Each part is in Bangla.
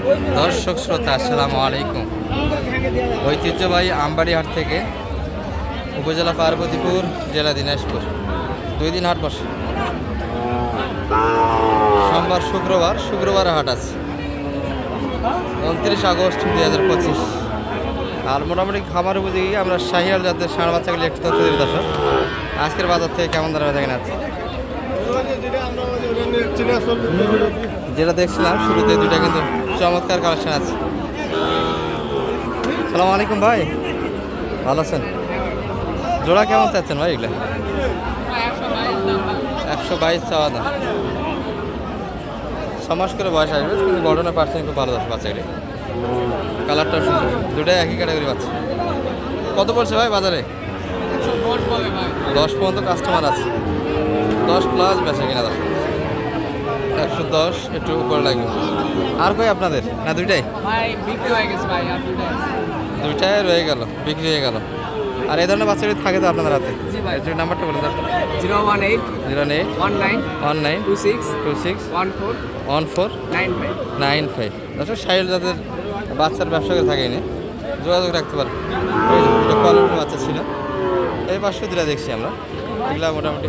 দর্শক শ্রোতা আসসালামু আলাইকুম। ঐতিহ্যবাহী আমবাড়ি হাট থেকে উপজেলা পার্বতীপুর, জেলা দিনাজপুর 2 দিন হাট বসে। সোমবার শুক্রবার হাট আছে 29 আগস্ট 2025। আর মোটামুটি খামার উপযোগী আমরা শাহিয়াল জাতের ষাঁড় বাচ্চাগুলি একটু তথ্য দেব দর্শক। আজকের বাজার থেকে কেমন দামে দেখেন আছে যেটা দেখছিলাম শুরুতে দুইটা কিন্তু চমৎকার কালেকশন আছে। সালাম আলাইকুম ভাই, ভালো আছেন? জোড়া কেমন চাচ্ছেন ভাই এগুলো? 122 চাওয়া দাম। 6 মাস করে বয়স আসবে, কিন্তু গঠনের পার্সেন্ট খুব ভালো আছে বাচ্চাগুলি। কালারটাও সুন্দর, দুটাই একই ক্যাটাগরি বাচ্চা। কত পড়ছে ভাই বাজারে? 10 পর্যন্ত কাস্টমার আছে, 10 প্লাস বেচা কিনা দাম। 110 একটু উপরে লাগবে। আর কই আপনাদের? না দুইটাই? দুইটাই রয়ে গেল, বিক্রি হয়ে গেল। আর এই ধরনের বাচ্চাগুলি থাকে তো আপনাদের হাতে? নাম্বারটা বলুন। 018 08 19 19 26 26 14 14 95। 95। দর্শক সাহিল যাদের বাচ্চার ব্যবসা করে থাকেনি যোগাযোগ রাখতে পারেন। কোয়ালিটির বাচ্চা ছিল। এই পাশে দুটা দেখছি আমরা, এগুলা মোটামুটি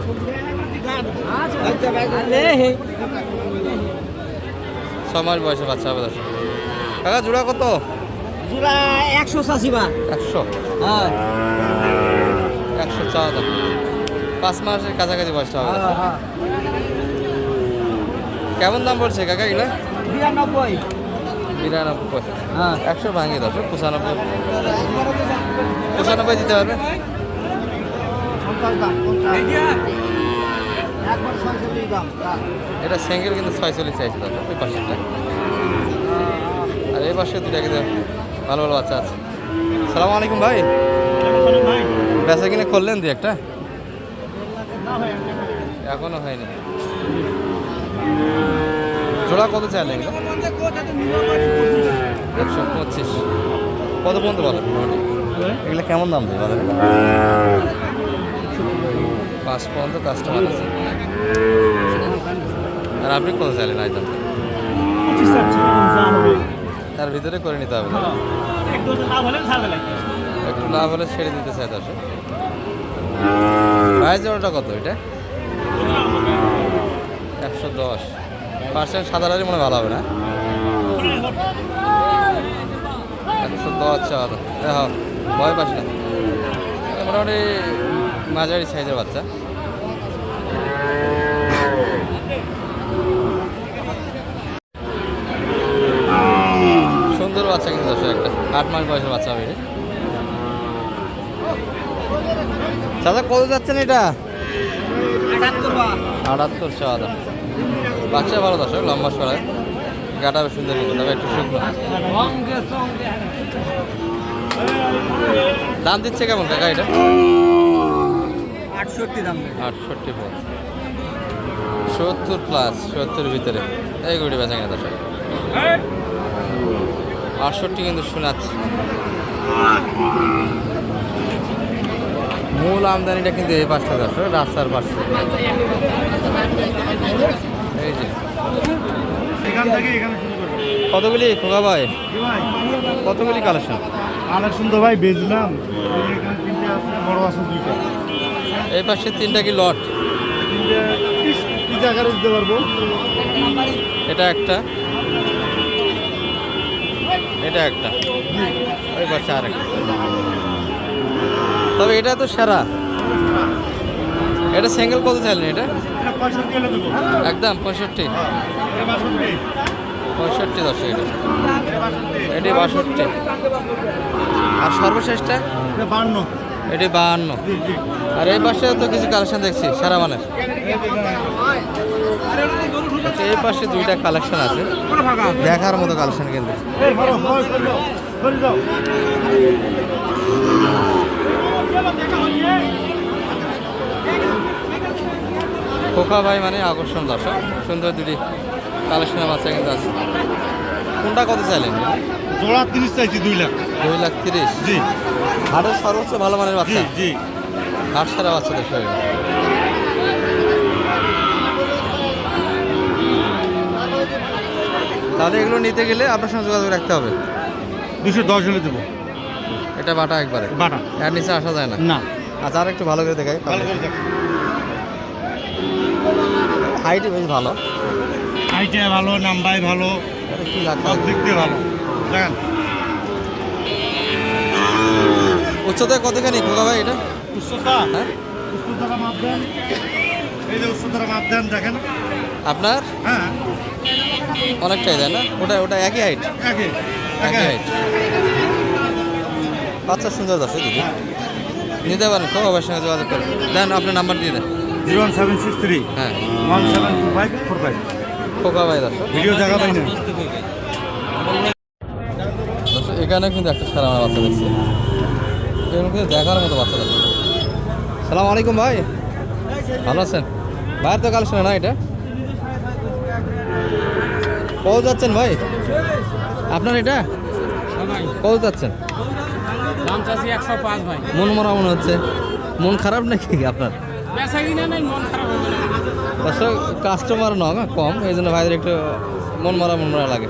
6 মাস বয়সের বাচ্চা হবে। দর্শক কাকা জোড়া কত? জোড়া 180 বা 100। হ্যাঁ 100 চাওয়া দাম। 5 মাসের কাছাকাছি বয়সটা হবে। কেমন দাম বলছে কাকা এগুলা? 92। 92। হ্যাঁ 100 ভাঙিয়ে দর্শক 95। 95 দিতে পারবে? এটা সিঙ্গেল কিন্তু 46 চাইছে দর্শক ওই পাশেরটা। আর এই পাশে দুটা কিন্তু ভালো ভালো বাচ্চা আছে। সালাম আলাইকুম ভাই, বেচা কিনে করলেন দুই একটা? এখনো হয়নি। জোড়া কত চাইলেন? 125। কত পর্যন্ত বলেন? এগুলো কেমন দাম দেয় বাজারে? 5 পর্যন্ত কাস্টমার আছে। আর আপনি কত চাইলেন আইটেম? তার ভিতরে করে নিতে হবে, একটু লাভ হলে ছেড়ে দিতে চাই দর্শক। ভাই জোড়াটা কত এটা? 110%। সাদারারই মনে ভালো হবে না? 110 চাওয়া দাম। দেখো ভয় পাস না, মোটামুটি মাঝারি সাইজের বাচ্চা। সুন্দর বাচ্চা কিন্তু দর্শক, একটা 8 মাস বয়সের বাচ্চা হবে। দাদা কত যাচ্ছেন এটা? 78 চাওয়া দাম। বাচ্চা ভালো দর্শক, লম্বা সরায়, গাটা বেশ সুন্দর কিন্তু, তবে একটু শুকনো। দাম দিচ্ছে কেমন কাকা এটা? 68 দাম। 68 পর 70 প্লাস, 70-এর ভিতরে এই গুড়ি বেচা কিনা দর্শক। 68 কিন্তু শোনাচ্ছে। মূল আমদানিটা কিন্তু এই পাশটা দর্শক, রাস্তার পাশে। এই যে কতগুলি খোকা ভাই, কতগুলি কালেকশন? তো ভাই বেচলাম, বড় আছে দুইটা। এই পাশে 3টা কি লট? আকারে দিতে পারবো। এটা একটা, এটা একটা, ওই পাশে আর একটা। তবে এটা তো সেরা। এটা সিঙ্গেল কত চাইলেন এটা? একদম 65। 65 দশ এটা, এটি 62। আর সর্বশেষটা এটি 52। আর এই পাশে তো কিছু কালেকশন দেখছি সেরা মানের। এই পাশে দুইটা কালেকশন আছে, দেখার মতো কালেকশন কিন্তু। খোকা ভাই মানে আকর্ষণ দর্শক, সুন্দর দুটি কালেকশনের বাচ্চা কিন্তু আছে। কোনটা কত চাইলেন? জোড়া 30 চাইছি, 2 লাখ। 2,30,000। জি, হাটের সর্বোচ্চ ভালো মানের বাচ্চা। জি। হাট সারা বাচ্চাদের শরীর। তাহলে এগুলো নিতে গেলে আপনার সঙ্গে যোগাযোগ রাখতে হবে। 210 হলে দেবো। এটা বাটা একবারে, বাটা এর নিচে আসা যায় না। না, আচ্ছা, আর একটু ভালো করে দেখাই। ভালো করে দেখ। হাইটই বেশ ভালো। হাইটে ভালো, নাম্বাই ভালো, এটা কি লাগবে? সব দিক দিয়ে ভালো। দেখেন উচ্চতায় কতখানি খোকা ভাই এটা? উচ্চতা, হ্যাঁ উচ্চতাটা মাপ দেন। এই যে উচ্চতাটা মাপ দেন, দেখেন। আপনার হ্যাঁ, অনেকটাই দেয় না? ওটা একই হাইট, একই একই হাইট। বাচ্চা সুন্দর আছে দিদি, নিতে পারেন। খোকা ভাইয়ের সঙ্গে যোগাযোগ করেন। দেন আপনার নাম্বার দিয়ে দেন। 01763 হ্যাঁ 172545। খোকা ভাই দর্শক। ভিডিও জায়গা পাই না। দর্শক, এখানে কিন্তু একটা সারা আমার বাচ্চা দেখছি, এগুলো কিন্তু দেখার মতো বাচ্চা দেখছি। সালাম আলাইকুম ভাই, ভালো আছেন? ভাইয়ের তো কালেকশন না এটা? কত যাচ্ছেন ভাই আপনার এটা? কত যাচ্ছেন? দাম চাচ্ছি 105 ভাই। মন মরা মনে হচ্ছে, মন খারাপ নাকি আপনার? বেচা কিনা নাই, মন খারাপ হবে না। দর্শক, কাস্টমার না কম, এই জন্য ভাইদের একটু মন মরা লাগে।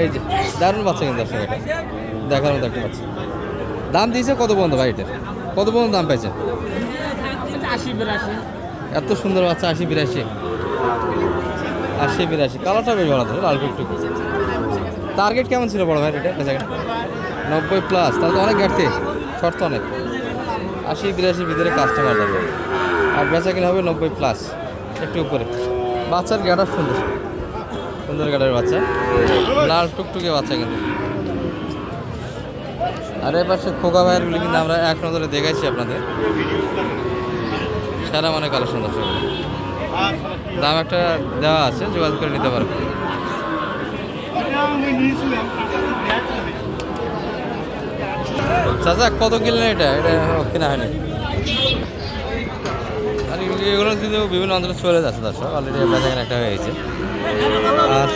এই যে দারুণ বাচ্চা কিন্তু দর্শক, এটা দেখার মতো একটা বাচ্চা। দাম দিয়েছে কত পর্যন্ত ভাই এটার? কত পর্যন্ত দাম পাইছেন? 80-82। এত সুন্দর বাচ্চা, 80-82। 80-82, কালারটা বেশ ভালো, লাল টুকটুক। টার্গেট কেমন ছিল বড় ভাই এটা? 90+, তাহলে তো অনেক ঘাটতি, শর্ত অনেক। 80-82 ভিতরে কাস্টমার যাবে, আর বেচা কিনা হবে 90+, একটু উপরে। বাচ্চার গাটা সুন্দর, সুন্দর গাটার বাচ্চা, লাল টুকটুকে বাচ্চা কিন্তু। আর এ পাশে খোকা ভাইয়েরগুলি কিন্তু আমরা এক নজরে দেখাইছি আপনাদের, সারা মানে কালেকশন দর্শক। দাম একটা দেওয়া আছে, যোগাযোগ করে নিতে পারবেন। চাচা কত কিনলেন এটা? এটা কেনা হয়নি, আর এগুলো কিন্তু বিভিন্ন অঞ্চলে চলে যাচ্ছে দর্শক, অলরেডি বেচা কেনা একটা হয়ে গেছে। আর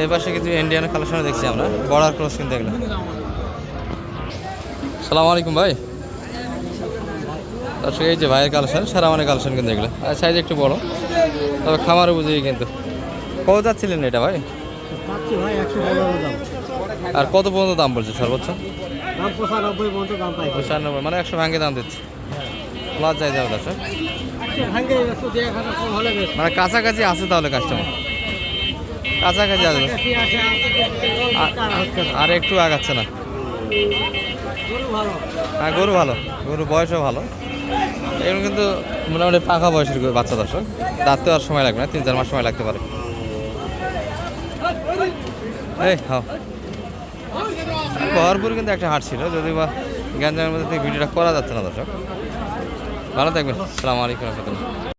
এই পাশে কিছু ইন্ডিয়ান কালেকশন দেখছি আমরা, বর্ডার ক্রস কিন্তু দেখলাম। সালাম আলাইকুম ভাই। দর্শক, এই যে ভাইয়ের কালেকশন, সারা মানে কালেকশন কিন্তু এগুলো, আর সাইজ একটু বড়, তবে খামারও বুঝেই কিন্তু। কত যাচ্ছিলেন এটা ভাই? ভাই 115 দাম। আর কত পর্যন্ত দাম বলছে সর্বোচ্চ? দাম 95 পর্যন্ত দাম পাই। 95, মানে 100 ভাঙে দাম দিচ্ছে। প্লাস যাই যাবে দর্শক, ভাঙ্গে 100 কম হলে বেশ। মানে কাছাকাছি আছে তাহলে কাস্টমার, কাছাকাছি আছে, আর একটু আগাচ্ছে না। হ্যাঁ, গরু ভালো, গরু বয়সও ভালো। এগুলো কিন্তু মোটামুটি পাকা বয়সের বাচ্চা দর্শক, দাঁততে আর সময় লাগবে না, 3-4 মাস সময় লাগতে পারে। এই হ্যাঁ, ভরপুর কিন্তু একটা হাট ছিল, যদি বা গ্যাঞ্জামের মধ্যে থেকে ভিডিওটা করা যাচ্ছে না দর্শক। ভালো থাকবেন, আসসালামু আলাইকুম রহমতুল্লাহ।